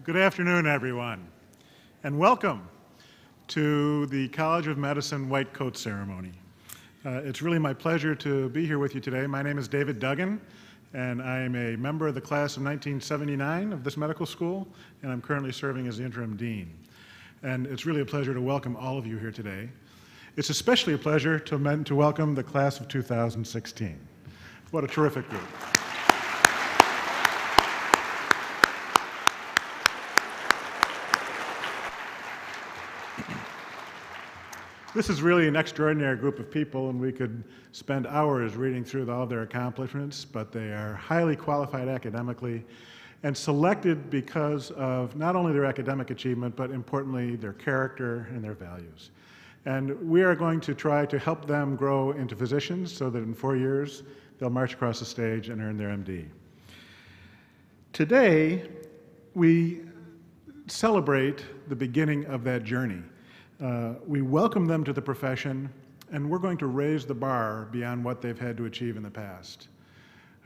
Good afternoon, everyone, and welcome to the College of Medicine White Coat Ceremony. It's really my pleasure to be here with you today. My name is David Duggan, and I am a member of the class of 1979 of this medical school, and I'm currently serving as the interim dean. And it's really a pleasure to welcome all of you here today. It's especially a pleasure to welcome the class of 2016. What a terrific group. This is really an extraordinary group of people, and we could spend hours reading through all of their accomplishments, but they are highly qualified academically and selected because of not only their academic achievement, but importantly, their character and their values. And we are going to try to help them grow into physicians so that in 4 years, they'll march across the stage and earn their MD. Today, we celebrate the beginning of that journey. We welcome them to the profession, and we're going to raise the bar beyond what they've had to achieve in the past.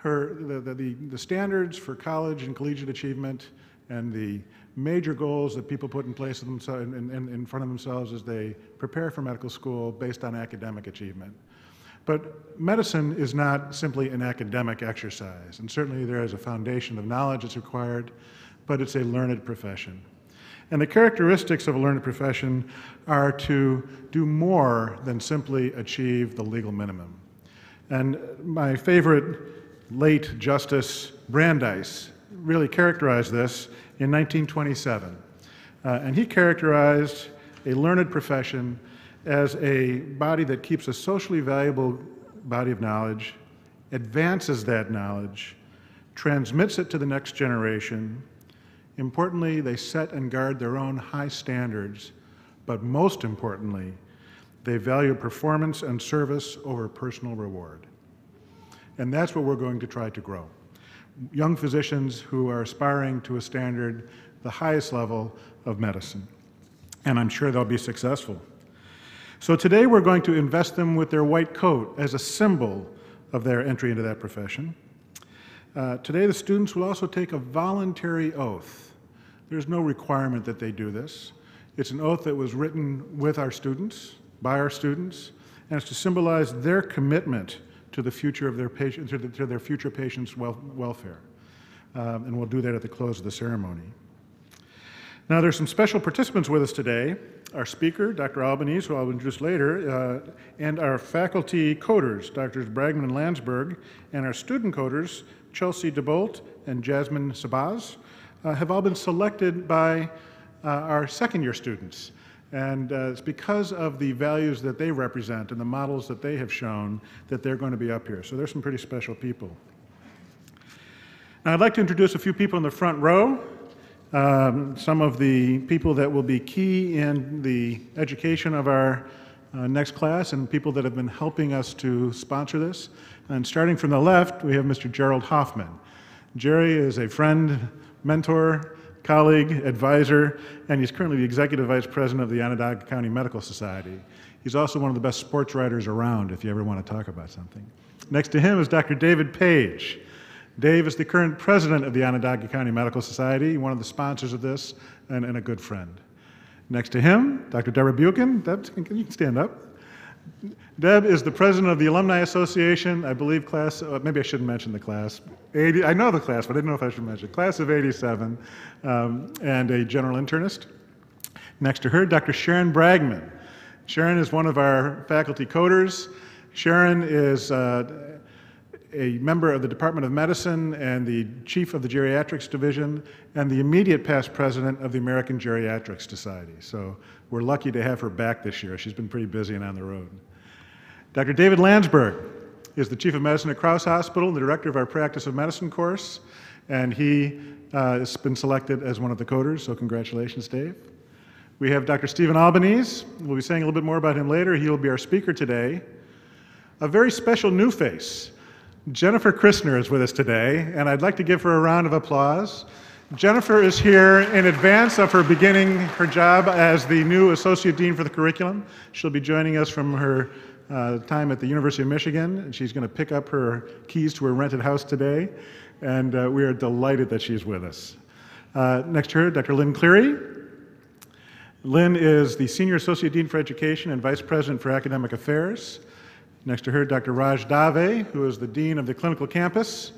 The standards for college and collegiate achievement and the major goals that people put in place in front of themselves as they prepare for medical school based on academic achievement. But medicine is not simply an academic exercise, and certainly there is a foundation of knowledge that's required, but it's a learned profession. And the characteristics of a learned profession are to do more than simply achieve the legal minimum. And my favorite late Justice Brandeis really characterized this in 1927. And he characterized a learned profession as a body that keeps a socially valuable body of knowledge, advances that knowledge, transmits it to the next generation. Importantly, they set and guard their own high standards, but most importantly, they value performance and service over personal reward. And that's what we're going to try to grow. Young physicians who are aspiring to a standard, the highest level of medicine. And I'm sure they'll be successful. So today we're going to invest them with their white coat as a symbol of their entry into that profession. Today the students will also take a voluntary oath. There's no requirement that they do this. It's an oath that was written with our students, by our students, and it's to symbolize their commitment to the future of their patient, to their future patients' welfare. And we'll do that at the close of the ceremony. Now there's some special participants with us today. Our speaker, Dr. Albanese, who I'll introduce later, and our faculty coders, Drs. Bragman and Landsberg, and our student coders, Chelsea DeBolt and Jasmine Sabaz, have all been selected by our second-year students. And it's because of the values that they represent and the models that they have shown that they're going to be up here. So there's some pretty special people. Now I'd like to introduce a few people in the front row. Some of the people that will be key in the education of our next class and people that have been helping us to sponsor this. And starting from the left, we have Mr. Gerald Hoffman. Jerry is a friend, mentor, colleague, advisor, and he's currently the Executive Vice President of the Onondaga County Medical Society. He's also one of the best sports writers around if you ever want to talk about something. Next to him is Dr. David Page. Dave is the current president of the Onondaga County Medical Society, one of the sponsors of this, and a good friend. Next to him, Dr. Deborah Buchan. Deb, you can stand up. Deb is the president of the Alumni Association, I believe class, maybe I shouldn't mention the class. I know the class, but I didn't know if I should mention it. Class of 87, and a general internist. Next to her, Dr. Sharon Bragman. Sharon is one of our faculty coders. Sharon is a member of the Department of Medicine and the chief of the Geriatrics Division and the immediate past president of the American Geriatrics Society. So we're lucky to have her back this year. She's been pretty busy and on the road. Dr. David Landsberg is the chief of medicine at Krause Hospital and the director of our practice of medicine course, and he has been selected as one of the coders, so congratulations, Dave. We have Dr. Stephen Albanese. We'll be saying a little bit more about him later. He will be our speaker today. A very special new face. Jennifer Christner is with us today, and I'd like to give her a round of applause. Jennifer is here in advance of her beginning her job as the new Associate Dean for the curriculum. She'll be joining us from her time at the University of Michigan, and she's going to pick up her keys to her rented house today, and we are delighted that she's with us. Next to her, Dr. Lynn Cleary. Lynn is the Senior Associate Dean for Education and Vice President for Academic Affairs. Next to her, Dr. Raj Dave, who is the Dean of the Clinical Campus.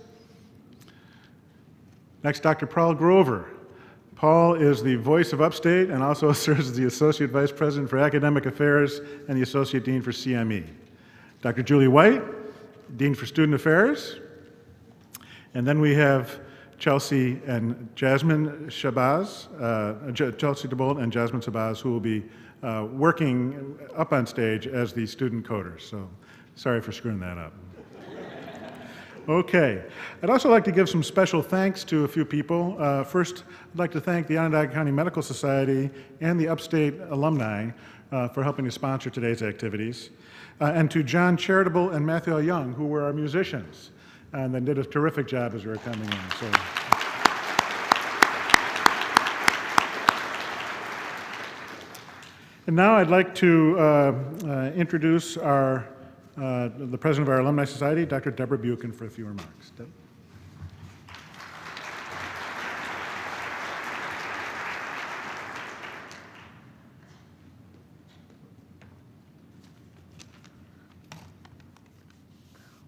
Next, Dr. Paul Grover. Paul is the voice of Upstate and also serves as the Associate Vice President for Academic Affairs and the Associate Dean for CME. Dr. Julie White, Dean for Student Affairs. And then we have Chelsea and Jasmine Shabazz, Chelsea DeBolt and Jasmine Shabazz, who will be working up on stage as the student coders. So sorry for screwing that up. Okay. I'd also like to give some special thanks to a few people. First, I'd like to thank the Onondaga County Medical Society and the Upstate alumni for helping to sponsor today's activities. And to John Charitable and Matthew L. Young, who were our musicians, and then did a terrific job as we were coming in. So. And now I'd like to introduce the president of our Alumni Society, Dr. Deborah Buchan, for a few remarks. Deb?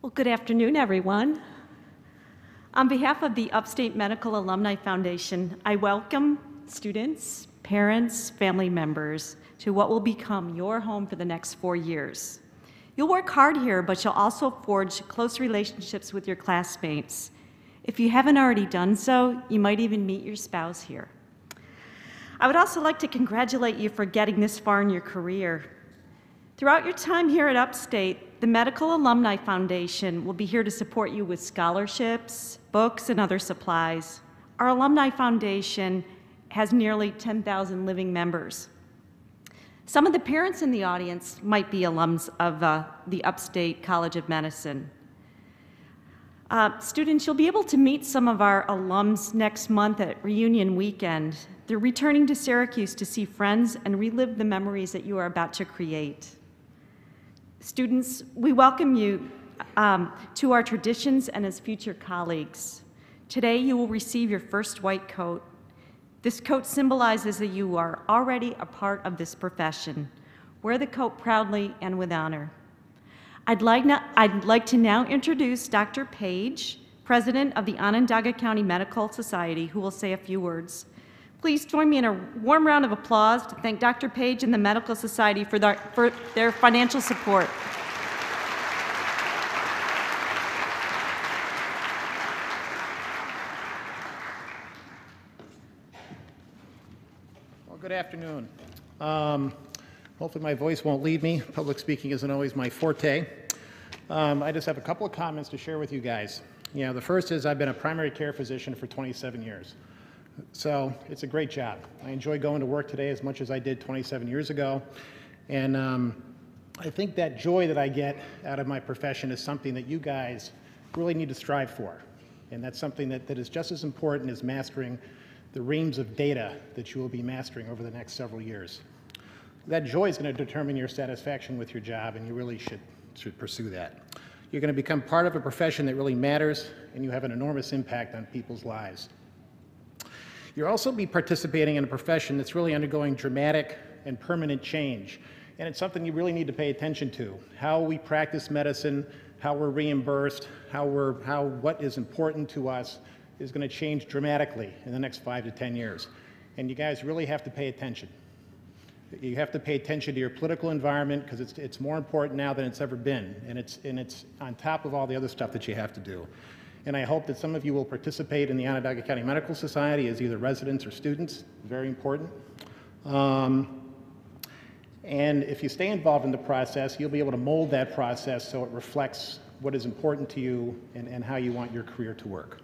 Well, good afternoon, everyone. On behalf of the Upstate Medical Alumni Foundation, I welcome students, parents, family members to what will become your home for the next 4 years. You'll work hard here, but you'll also forge close relationships with your classmates. If you haven't already done so, you might even meet your spouse here. I would also like to congratulate you for getting this far in your career. Throughout your time here at Upstate, the Medical Alumni Foundation will be here to support you with scholarships, books, and other supplies. Our Alumni Foundation has nearly 10,000 living members. Some of the parents in the audience might be alums of the Upstate College of Medicine. Students, you'll be able to meet some of our alums next month at Reunion Weekend. They're returning to Syracuse to see friends and relive the memories that you are about to create. Students, we welcome you to our traditions and as future colleagues. Today, you will receive your first white coat. This coat symbolizes that you are already a part of this profession. Wear the coat proudly and with honor. I'd like to now introduce Dr. Page, President of the Onondaga County Medical Society, who will say a few words. Please join me in a warm round of applause to thank Dr. Page and the Medical Society for their financial support. Good afternoon. Hopefully my voice won't leave me. Public speaking isn't always my forte. I just have a couple of comments to share with you guys. The first is I've been a primary care physician for 27 years. So it's a great job. I enjoy going to work today as much as I did 27 years ago. And I think that joy that I get out of my profession is something that you guys really need to strive for. And that's something that is just as important as mastering the reams of data that you will be mastering over the next several years. That joy is going to determine your satisfaction with your job, and you really should pursue that. You're going to become part of a profession that really matters, and you have an enormous impact on people's lives. You'll also be participating in a profession that's really undergoing dramatic and permanent change, and it's something you really need to pay attention to. How we practice medicine, how we're reimbursed, what is important to us is going to change dramatically in the next 5 to 10 years. And you guys really have to pay attention. You have to pay attention to your political environment because it's more important now than it's ever been. And it's on top of all the other stuff that you have to do. And I hope that some of you will participate in the Onondaga County Medical Society as either residents or students. Very important. And if you stay involved in the process, you'll be able to mold that process so it reflects what is important to you and how you want your career to work.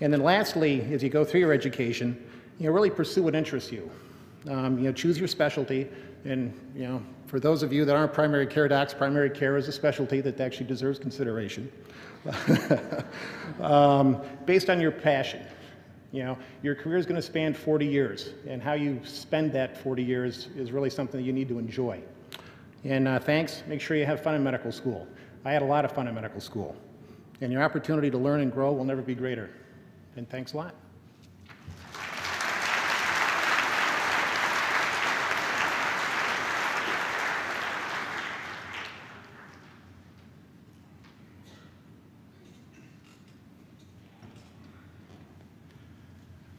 And then lastly, as you go through your education, really pursue what interests you. Choose your specialty. And for those of you that aren't primary care docs, primary care is a specialty that actually deserves consideration. Based on your passion. Your career is going to span 40 years, and how you spend that 40 years is really something that you need to enjoy. And thanks. Make sure you have fun in medical school. I had a lot of fun in medical school. And your opportunity to learn and grow will never be greater. And thanks a lot.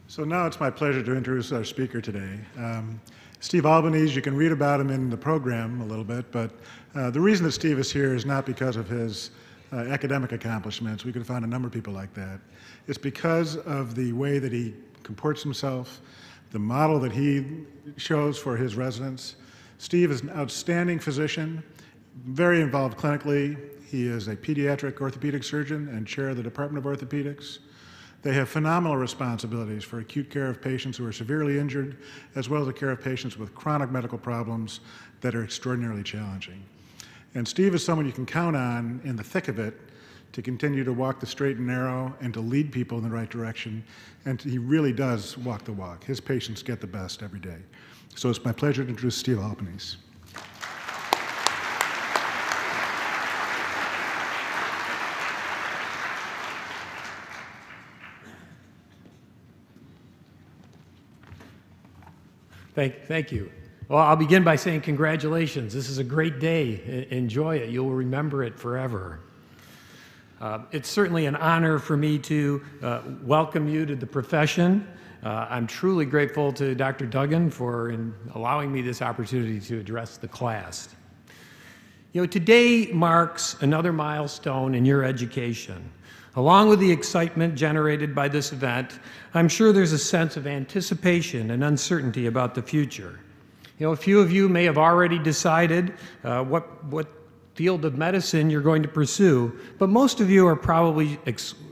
So now it's my pleasure to introduce our speaker today. Steve Albanese, you can read about him in the program a little bit, but the reason that Steve is here is not because of his academic accomplishments. We could find a number of people like that. It's because of the way that he comports himself, the model that he shows for his residents. Steve is an outstanding physician, very involved clinically. He is a pediatric orthopedic surgeon and chair of the Department of Orthopedics. They have phenomenal responsibilities for acute care of patients who are severely injured, as well as the care of patients with chronic medical problems that are extraordinarily challenging. And Steve is someone you can count on in the thick of it to continue to walk the straight and narrow and to lead people in the right direction. And he really does walk the walk. His patients get the best every day. So it's my pleasure to introduce Steve Albanese. Thank you. Well, I'll begin by saying congratulations. This is a great day. Enjoy it. You'll remember it forever. It's certainly an honor for me to welcome you to the profession. I'm truly grateful to Dr. Duggan for allowing me this opportunity to address the class. You know, today marks another milestone in your education. Along with the excitement generated by this event, I'm sure there's a sense of anticipation and uncertainty about the future. You know, a few of you may have already decided what field of medicine you're going to pursue, but most of you are probably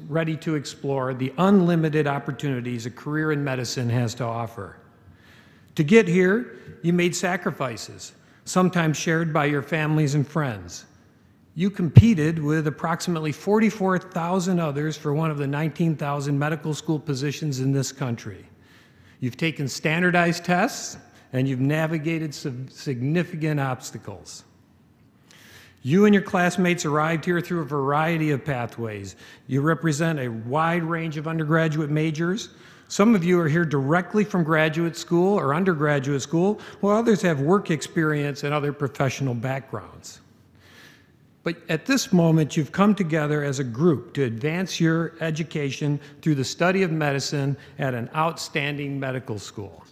ready to explore the unlimited opportunities a career in medicine has to offer. To get here, you made sacrifices, sometimes shared by your families and friends. You competed with approximately 44,000 others for one of the 19,000 medical school positions in this country. You've taken standardized tests, and you've navigated some significant obstacles. You and your classmates arrived here through a variety of pathways. You represent a wide range of undergraduate majors. Some of you are here directly from graduate school or undergraduate school, while others have work experience and other professional backgrounds. But at this moment, you've come together as a group to advance your education through the study of medicine at an outstanding medical school.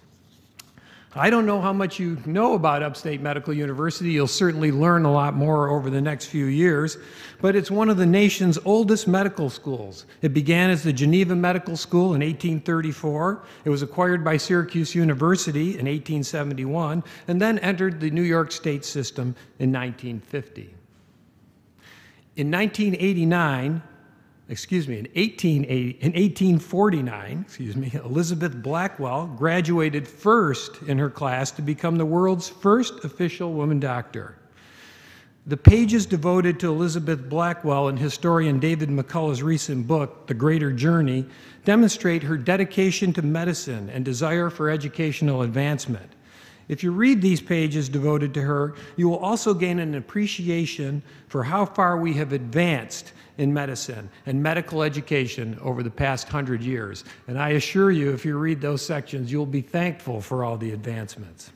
I don't know how much you know about Upstate Medical University. You'll certainly learn a lot more over the next few years, but it's one of the nation's oldest medical schools. It began as the Geneva Medical School in 1834. It was acquired by Syracuse University in 1871, and then entered the New York State system in 1950. In 1849, Elizabeth Blackwell graduated first in her class to become the world's first official woman doctor. The pages devoted to Elizabeth Blackwell in historian David McCullough's recent book, The Greater Journey, demonstrate her dedication to medicine and desire for educational advancement. If you read these pages devoted to her, you will also gain an appreciation for how far we have advanced in medicine and medical education over the past 100 years. And I assure you, if you read those sections, you'll be thankful for all the advancements.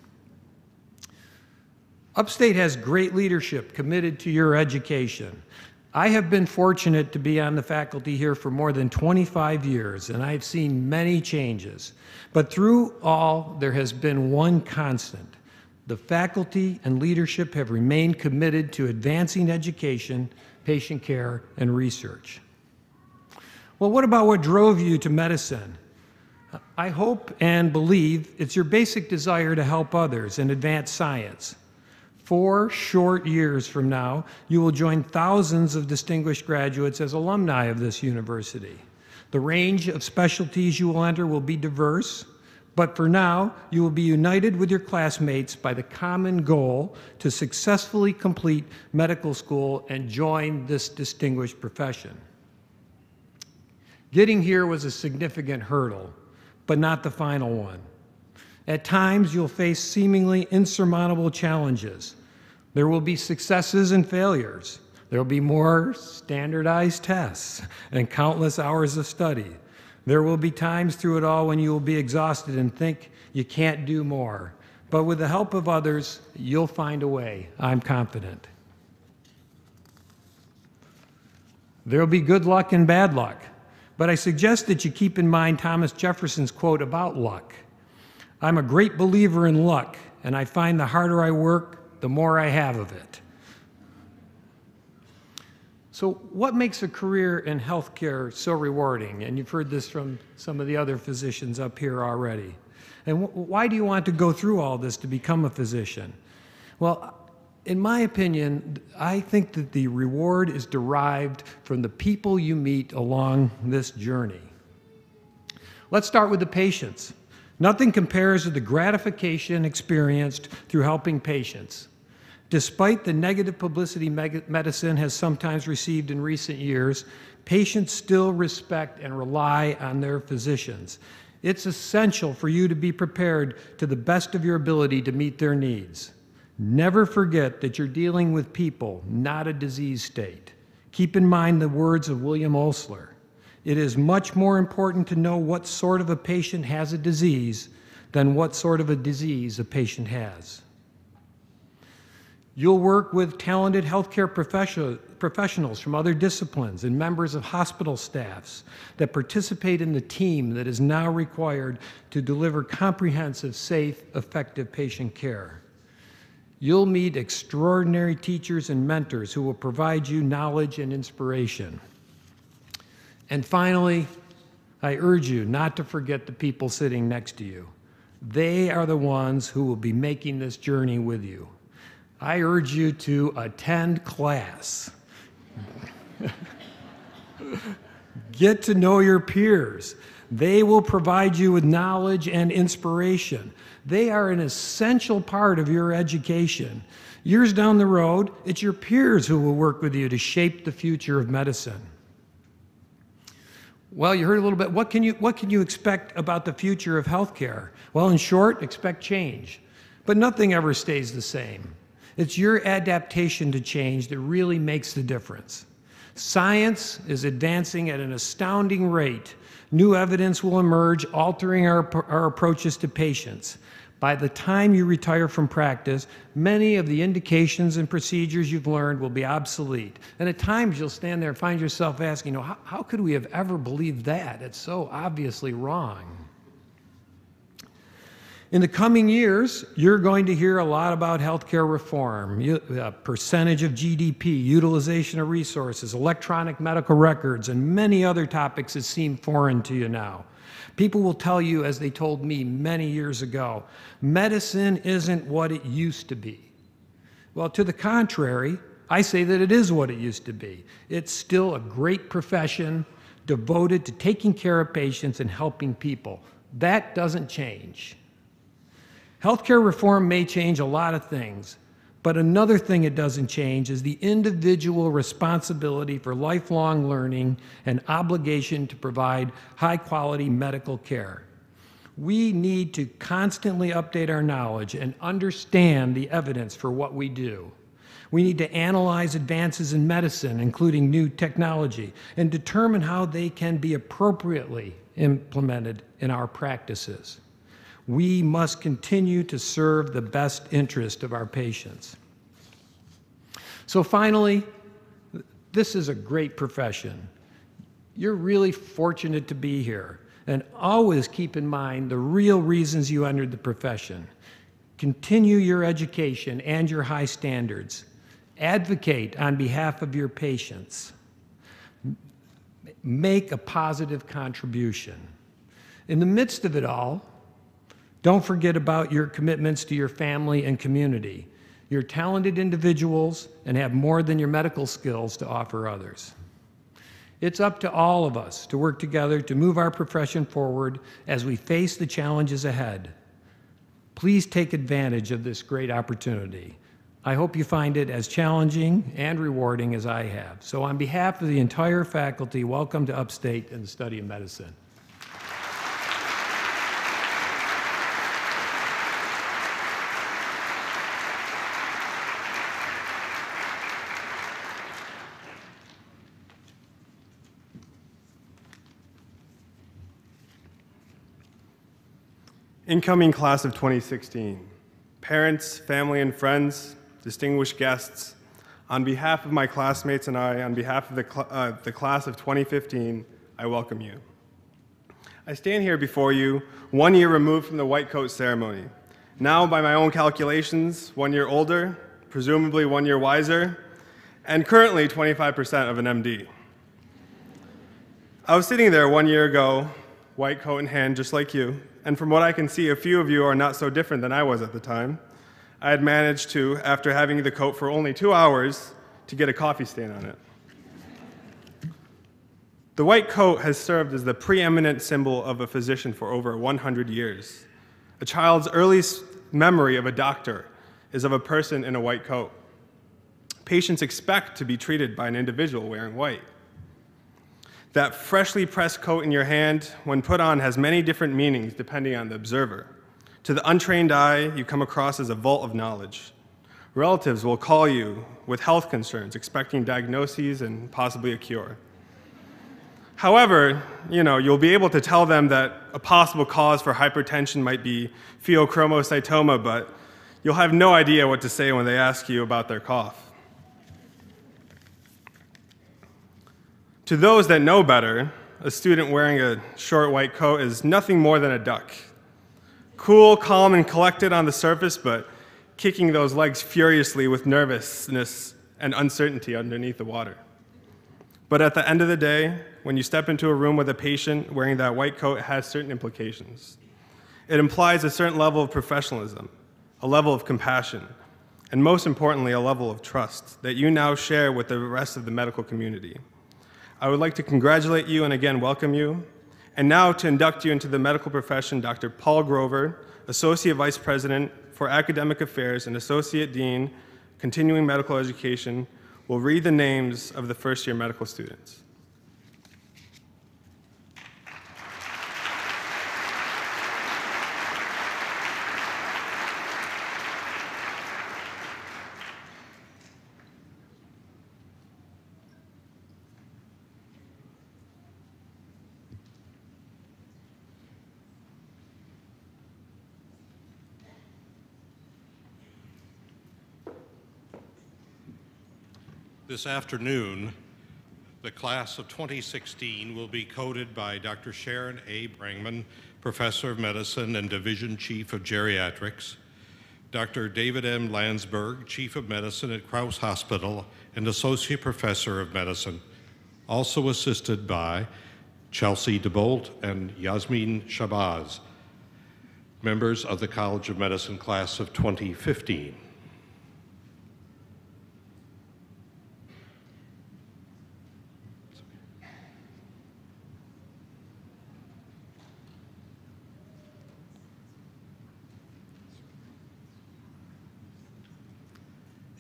Upstate has great leadership committed to your education. I have been fortunate to be on the faculty here for more than 25 years, and I've seen many changes. But through all, there has been one constant. The faculty and leadership have remained committed to advancing education, patient care, and research. Well, what about what drove you to medicine? I hope and believe it's your basic desire to help others and advance science. 4 short years from now, you will join thousands of distinguished graduates as alumni of this university. The range of specialties you will enter will be diverse, but for now, you will be united with your classmates by the common goal to successfully complete medical school and join this distinguished profession. Getting here was a significant hurdle, but not the final one. At times, you'll face seemingly insurmountable challenges, There will be successes and failures. There will be more standardized tests and countless hours of study. There will be times through it all when you will be exhausted and think you can't do more. But with the help of others, you'll find a way, I'm confident. There will be good luck and bad luck, but I suggest that you keep in mind Thomas Jefferson's quote about luck. I'm a great believer in luck, and I find the harder I work, the more I have of it. So what makes a career in healthcare so rewarding? And you've heard this from some of the other physicians up here already. And why do you want to go through all this to become a physician? Well, in my opinion, I think that the reward is derived from the people you meet along this journey. Let's start with the patients. Nothing compares to the gratification experienced through helping patients. Despite the negative publicity medicine has sometimes received in recent years, patients still respect and rely on their physicians. It's essential for you to be prepared to the best of your ability to meet their needs. Never forget that you're dealing with people, not a disease state. Keep in mind the words of William Osler. It is much more important to know what sort of a patient has a disease than what sort of a disease a patient has. You'll work with talented healthcare professionals from other disciplines and members of hospital staffs that participate in the team that is now required to deliver comprehensive, safe, effective patient care. You'll meet extraordinary teachers and mentors who will provide you knowledge and inspiration. And finally, I urge you not to forget the people sitting next to you. They are the ones who will be making this journey with you. I urge you to attend class. Get to know your peers. They will provide you with knowledge and inspiration. They are an essential part of your education. Years down the road, it's your peers who will work with you to shape the future of medicine. Well, you heard a little bit. What can you expect about the future of healthcare? Well, in short, expect change. But nothing ever stays the same. It's your adaptation to change that really makes the difference. Science is advancing at an astounding rate. New evidence will emerge, altering our approaches to patients. By the time you retire from practice, many of the indications and procedures you've learned will be obsolete. And at times you'll stand there and find yourself asking, how could we have ever believed that? It's so obviously wrong. In the coming years, you're going to hear a lot about healthcare reform, percentage of GDP, utilization of resources, electronic medical records, and many other topics that seem foreign to you now. People will tell you, as they told me many years ago, medicine isn't what it used to be. Well, to the contrary, I say that it is what it used to be. It's still a great profession devoted to taking care of patients and helping people. That doesn't change. Healthcare reform may change a lot of things, but another thing it doesn't change is the individual responsibility for lifelong learning and obligation to provide high-quality medical care. We need to constantly update our knowledge and understand the evidence for what we do. We need to analyze advances in medicine, including new technology, and determine how they can be appropriately implemented in our practices. We must continue to serve the best interest of our patients. So finally, this is a great profession. You're really fortunate to be here, and always keep in mind the real reasons you entered the profession. Continue your education and your high standards. Advocate on behalf of your patients. Make a positive contribution. In the midst of it all, don't forget about your commitments to your family and community. You're talented individuals and have more than your medical skills to offer others. It's up to all of us to work together to move our profession forward as we face the challenges ahead. Please take advantage of this great opportunity. I hope you find it as challenging and rewarding as I have. So on behalf of the entire faculty, welcome to Upstate and the study of medicine. Incoming class of 2016, parents, family, and friends, distinguished guests, on behalf of my classmates and I, on behalf of the class of 2015, I welcome you. I stand here before you 1 year removed from the white coat ceremony. Now, by my own calculations, 1 year older, presumably 1 year wiser, and currently 25% of an MD. I was sitting there 1 year ago, white coat in hand, just like you, and from what I can see, a few of you are not so different than I was at the time. I had managed to, after having the coat for only 2 hours, to get a coffee stain on it. The white coat has served as the preeminent symbol of a physician for over 100 years. A child's earliest memory of a doctor is of a person in a white coat. Patients expect to be treated by an individual wearing white. That freshly pressed coat in your hand, when put on, has many different meanings depending on the observer. To the untrained eye, you come across as a vault of knowledge. Relatives will call you with health concerns, expecting diagnoses and possibly a cure. However, you'll be able to tell them that a possible cause for hypertension might be pheochromocytoma, but you'll have no idea what to say when they ask you about their cough. To those that know better, a student wearing a short white coat is nothing more than a duck. Cool, calm, and collected on the surface, but kicking those legs furiously with nervousness and uncertainty underneath the water. But at the end of the day, when you step into a room with a patient wearing that white coat, it has certain implications. It implies a certain level of professionalism, a level of compassion, and most importantly, a level of trust that you now share with the rest of the medical community. I would like to congratulate you and again welcome you. And now to induct you into the medical profession, Dr. Paul Grover, Associate Vice President for Academic Affairs and Associate Dean, Continuing Medical Education, will read the names of the first-year medical students. This afternoon, the class of 2016 will be coded by Dr. Sharon A. Brangman, Professor of Medicine and Division Chief of Geriatrics, Dr. David M. Landsberg, Chief of Medicine at Krause Hospital and Associate Professor of Medicine, also assisted by Chelsea DeBolt and Yasmin Shabazz, members of the College of Medicine class of 2015.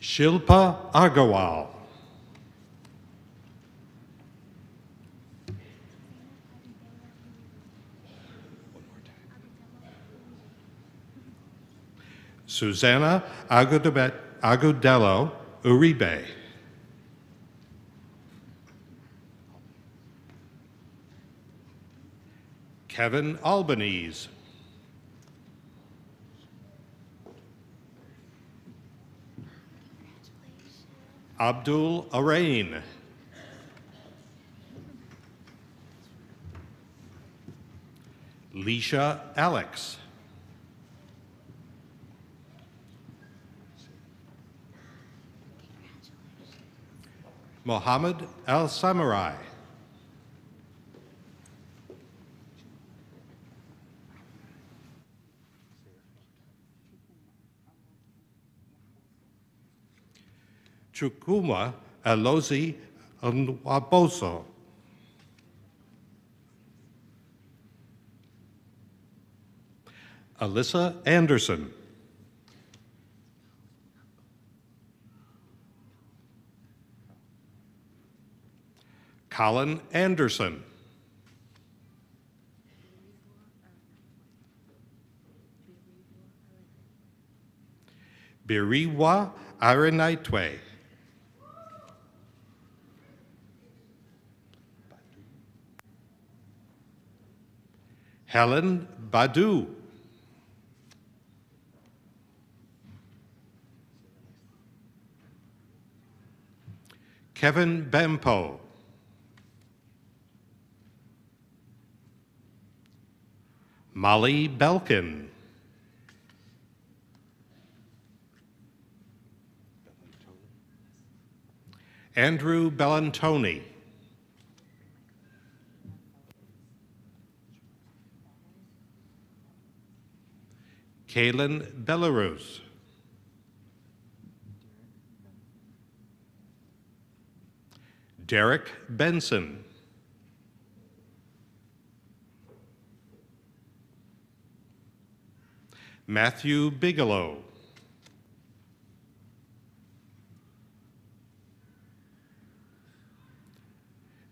Shilpa Agarwal. Susanna Agudelo Uribe. Kevin Albanese. Abdul Arain. Leisha Alex. Mohammed Al Samurai. Chukuma Alozi Nwaboso. Alyssa Anderson. Colin Anderson. Biriwa Arenaitwe. Helen Badu. Kevin Bempo. Molly Belkin. Andrew Bellantoni. Kaylin Belarus. Derek Benson. Matthew Bigelow.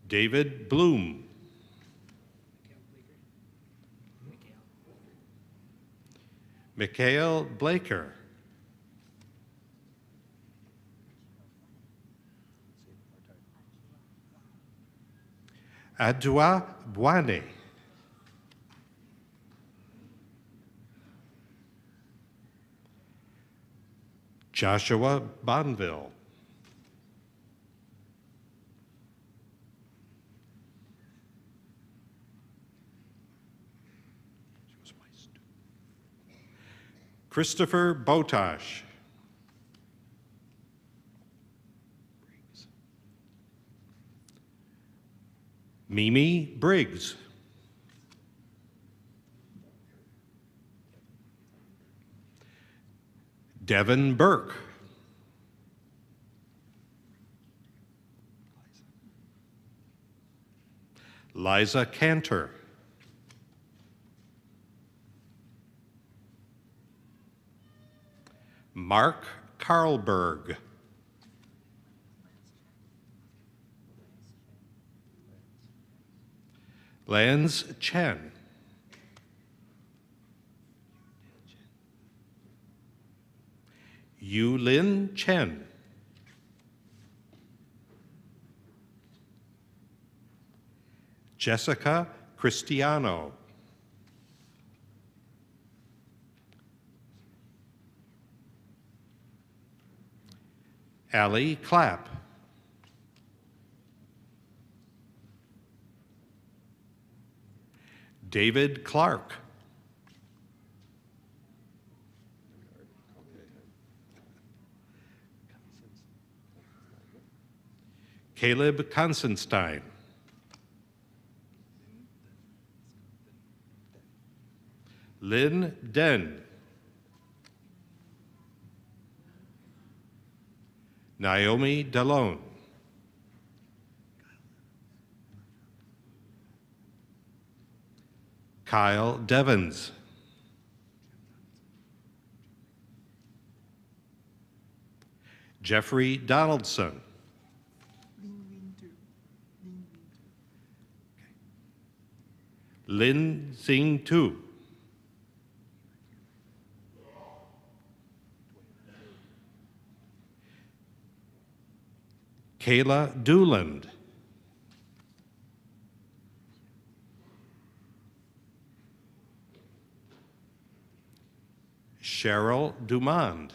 David Bloom. Mikhail Blaker. Adjoa Bwane. Joshua Bonville. Christopher Botosh. Mimi Briggs. Devin Burke. Liza Cantor. Mark Carlberg. Lance Chen. Yulin Chen. Jessica Cristiano. Allie Clapp. David Clark. Caleb Consenstein. Lynn Den. Naomi Delone. Kyle Devens. Jeffrey Donaldson. Lin Xing Tu. Kayla Dooland. Cheryl Dumond.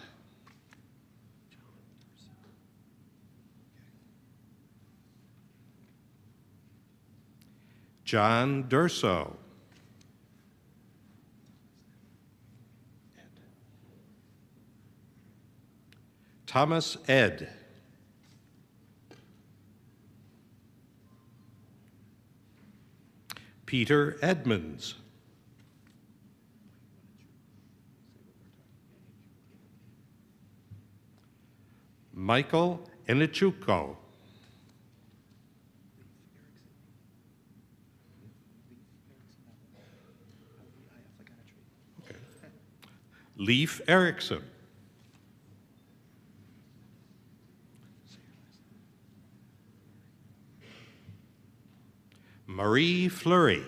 John Durso. Thomas Ed. Peter Edmonds. Michael Enichuko. Leif Erickson. Marie Fleury.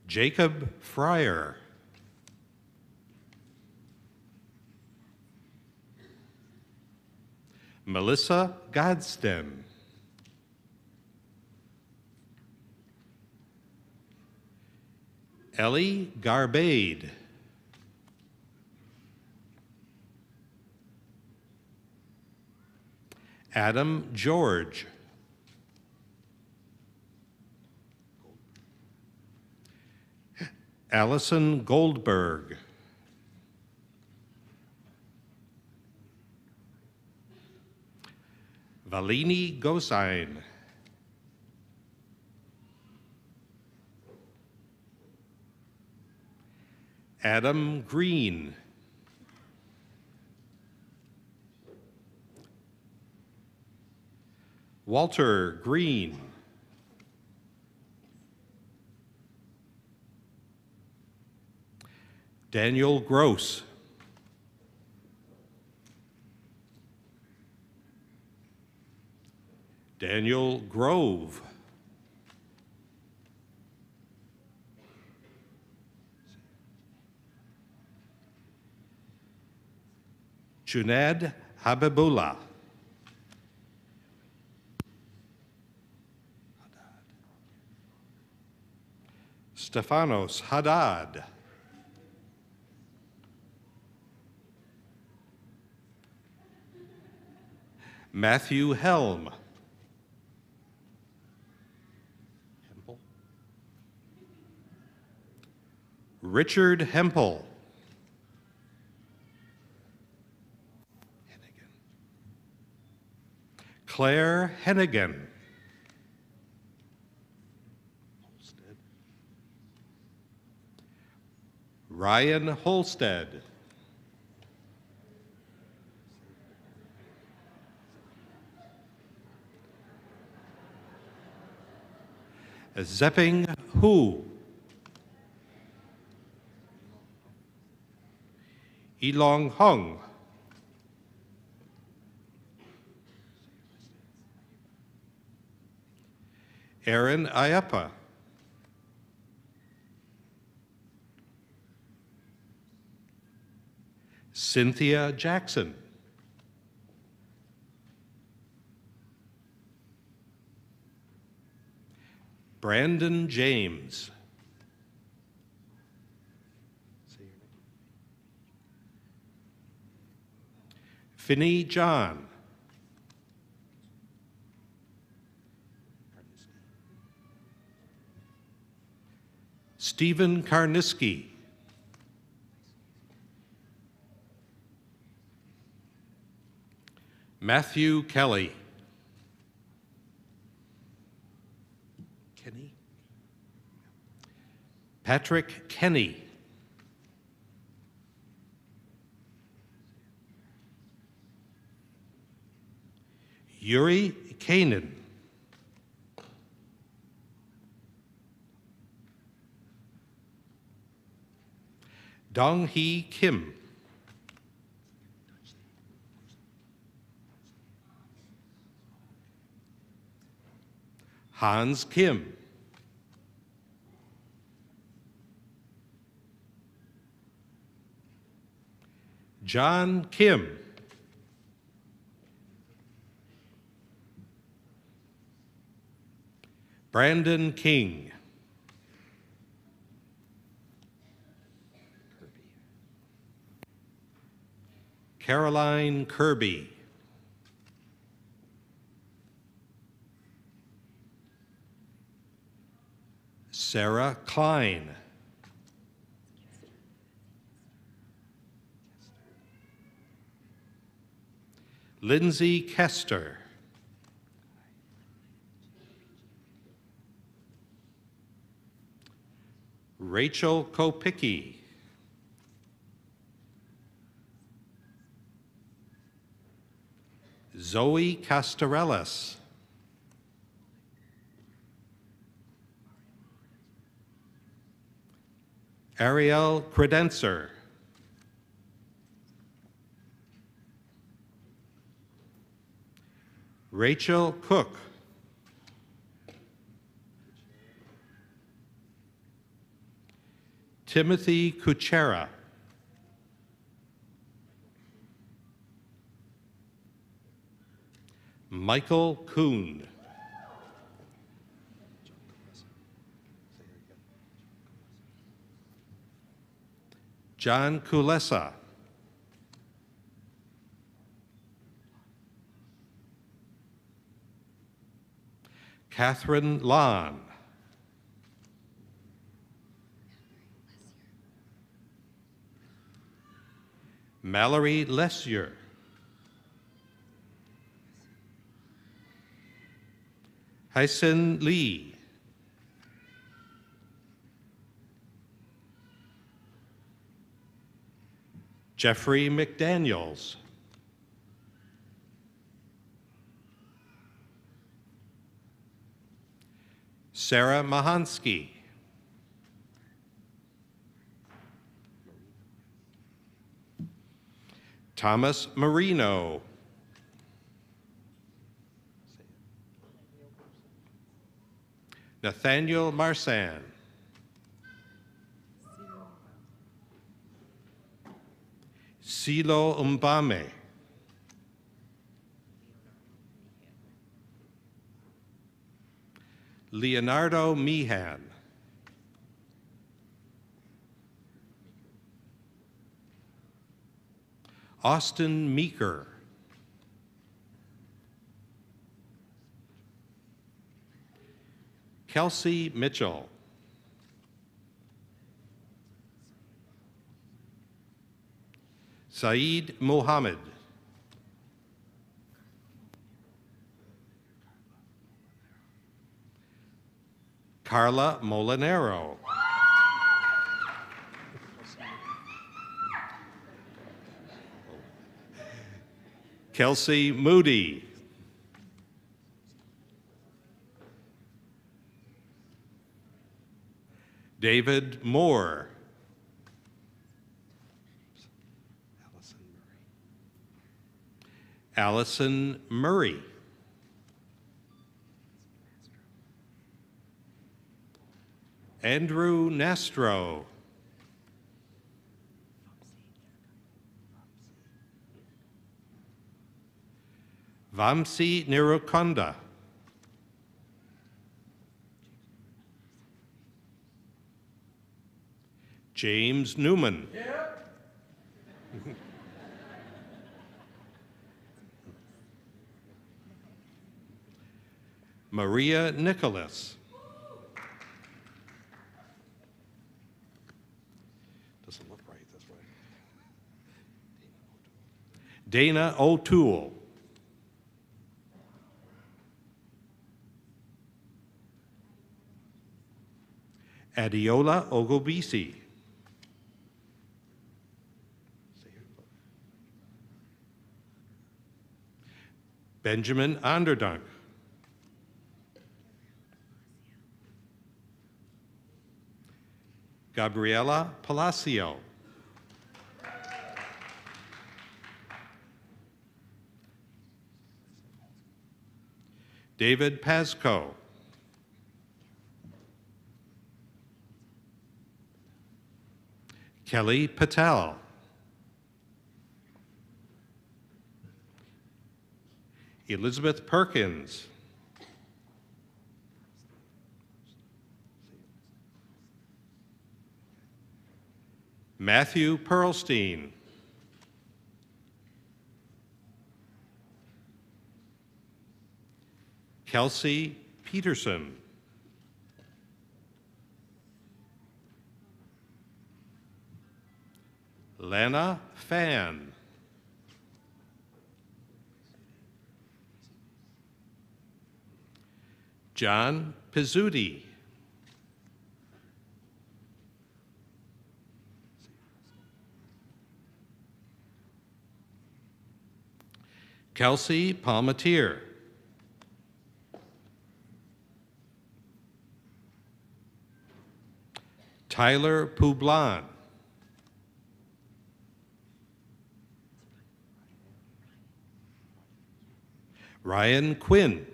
Jacob Fryer. Melissa Godsten. Ellie Garbade. Adam George. Allison Goldberg. Valini Gosain. Adam Green. Walter Green. Daniel Gross. Daniel Grove. Junad Habibullah. Stefanos Haddad. Matthew Helm. Richard Hempel. Claire Hennigan. Ryan Holstead. Zepping Hu. Ilong Hung. Aaron Ayapa. Cynthia Jackson. Brandon James. Finney John. Stephen Karniski. Matthew Kelly. Kenny. Patrick Kenny. Yuri Kanan. Dong-hee Kim. Hans Kim. John Kim. Brandon King. Caroline Kirby. Sarah Klein. Lindsay Kester. Rachel Kopicki. Zoe Castarelis. Ariel Credencer. Rachel Cook. Timothy Kuchera. Michael Kuhn. John Kulesa. Catherine Lon. Mallory Lessier. Hyson Lee. Jeffrey McDaniels. Sarah Mahansky. Thomas Marino. Nathaniel Marsan. Silo Umbame. Leonardo Meehan. Austin Meeker. Kelsey Mitchell. Saeed Mohammed. Carla Molinero. Kelsey Moody. David Moore. Allison Murray. Andrew Nastro. Vamsi Nirukonda. James Newman. Maria Nicholas. Doesn't look right this way. Dana O'Toole. Adiola Ogobisi. Benjamin Onderdunk. Gabriela Palacio. David Pasco. Kelly Patel. Elizabeth Perkins. Matthew Pearlstein. Kelsey Peterson. Lana Fan. John Pizzuti. Kelsey Palmatier. Tyler Poublan. Ryan Quinn.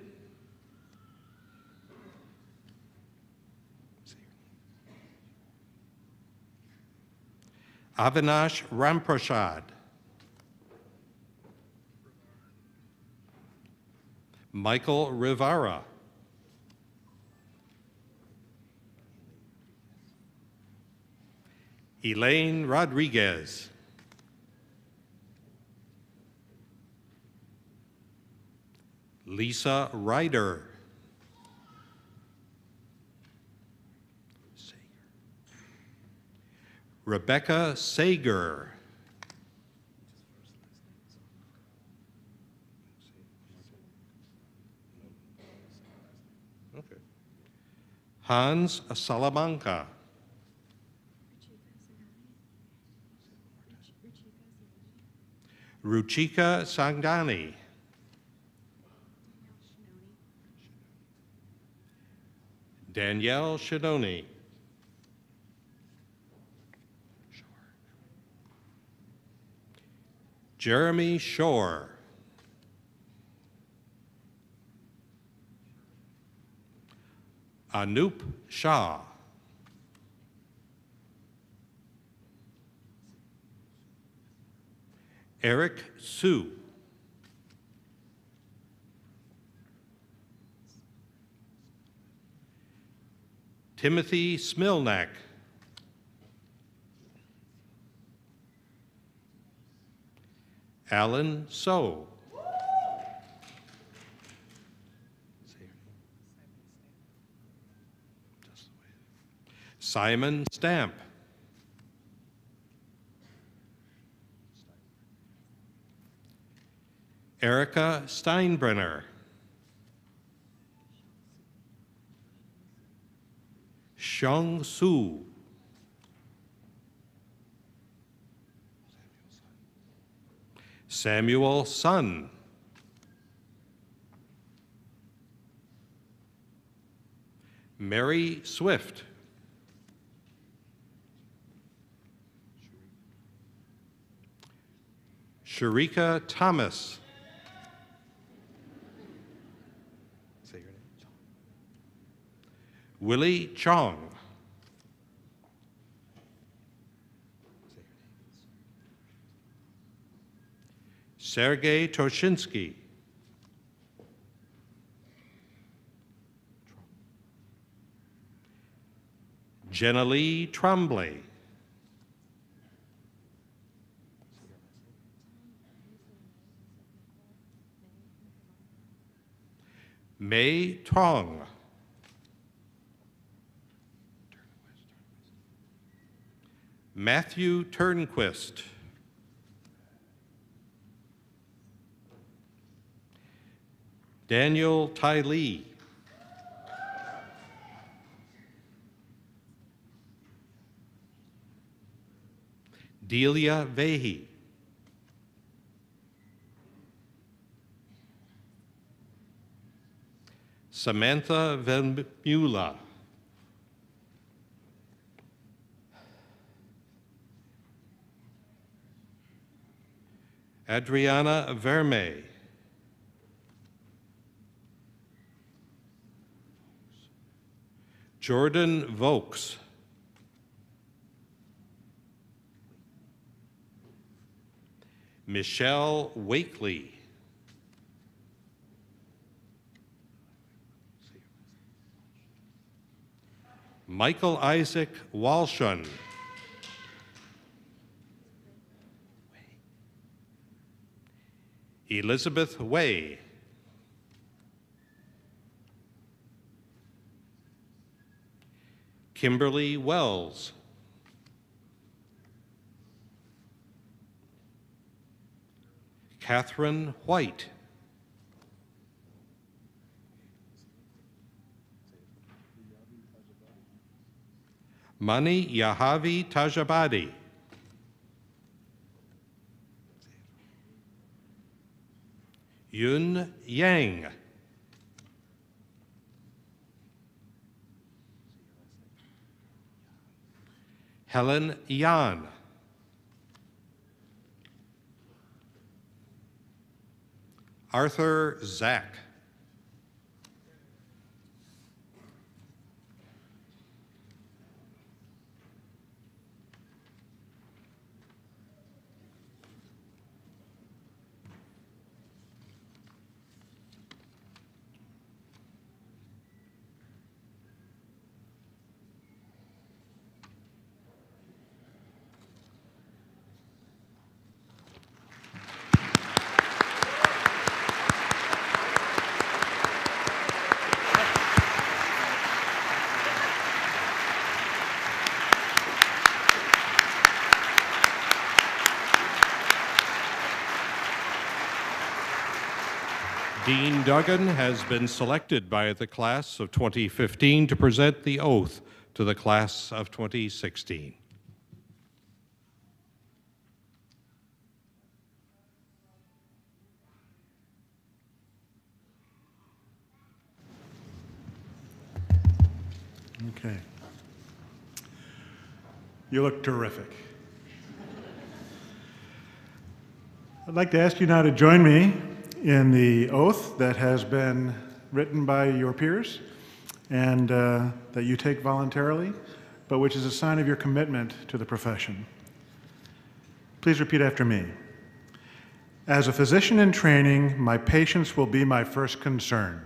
Avinash Ramprasad. Michael Rivera. Elaine Rodriguez. Lisa Ryder. Rebecca Sager. Okay. Hans Salamanca. Ruchika Sangani. Danielle Shadoni. Jeremy Shore. Anup Shah. Eric Su. Timothy Smilnak. Alan So. Simon Stamp. Erica Steinbrenner. Shang Su. Samuel Sun. Mary Swift. Sharika Thomas. Say your name. Willie Chong. Say your name. Sergei Toshinsky. Jenna Lee Tremblay. May Tong. Matthew Turnquist. Daniel Ty Lee. Delia Vehi. Samantha Van Mula. Adriana Verme. Jordan Vokes. Michelle Wakely. Michael Isaac Walshun. Elizabeth Way. Kimberly Wells. Catherine White. Mani Yahavi Tajabadi. Yun Yang. Helen Yan. Arthur Zack. Dean Duggan has been selected by the class of 2015 to present the oath to the class of 2016. Okay. You look terrific. I'd like to ask you now to join me in the oath that has been written by your peers and that you take voluntarily, but which is a sign of your commitment to the profession. Please repeat after me. As a physician in training, my patients will be my first concern.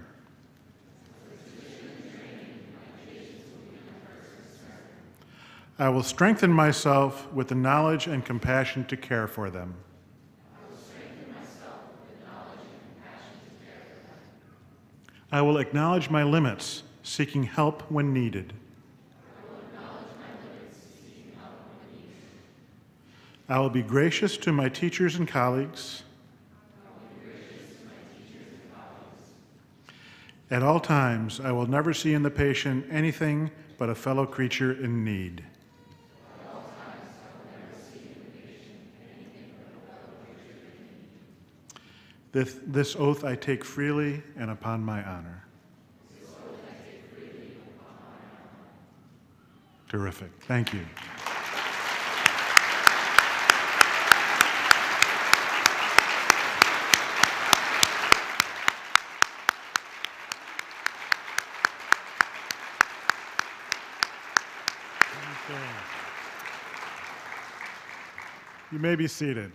I will strengthen myself with the knowledge and compassion to care for them. I will acknowledge my limits, seeking help when needed. I will be gracious to my teachers and colleagues. At all times, I will never see in the patient anything but a fellow creature in need. This oath I take freely and upon my honor. Terrific. Thank you. You may be seated.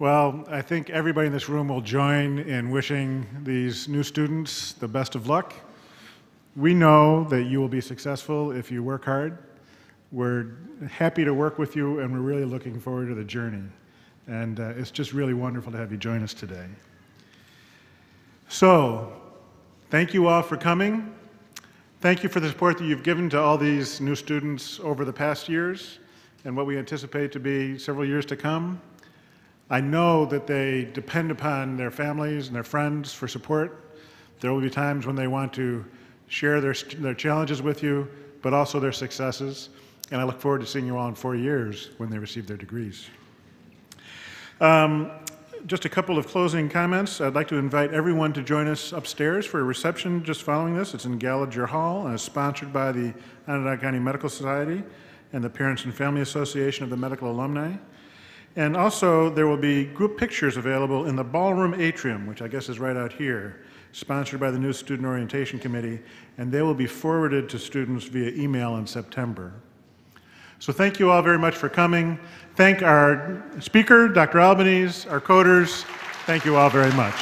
Well, I think everybody in this room will join in wishing these new students the best of luck. We know that you will be successful if you work hard. We're happy to work with you, and we're really looking forward to the journey. And it's just really wonderful to have you join us today. So, thank you all for coming. Thank you for the support that you've given to all these new students over the past years and what we anticipate to be several years to come. I know that they depend upon their families and their friends for support. There will be times when they want to share their challenges with you, but also their successes. And I look forward to seeing you all in 4 years when they receive their degrees. Just a couple of closing comments. I'd like to invite everyone to join us upstairs for a reception just following this. It's in Gallagher Hall and is sponsored by the Onondaga County Medical Society and the Parents and Family Association of the Medical Alumni. And also, there will be group pictures available in the ballroom atrium, which I guess is right out here, sponsored by the new Student Orientation Committee, and they will be forwarded to students via email in September. So thank you all very much for coming. Thank our speaker, Dr. Albanese, our coders. Thank you all very much.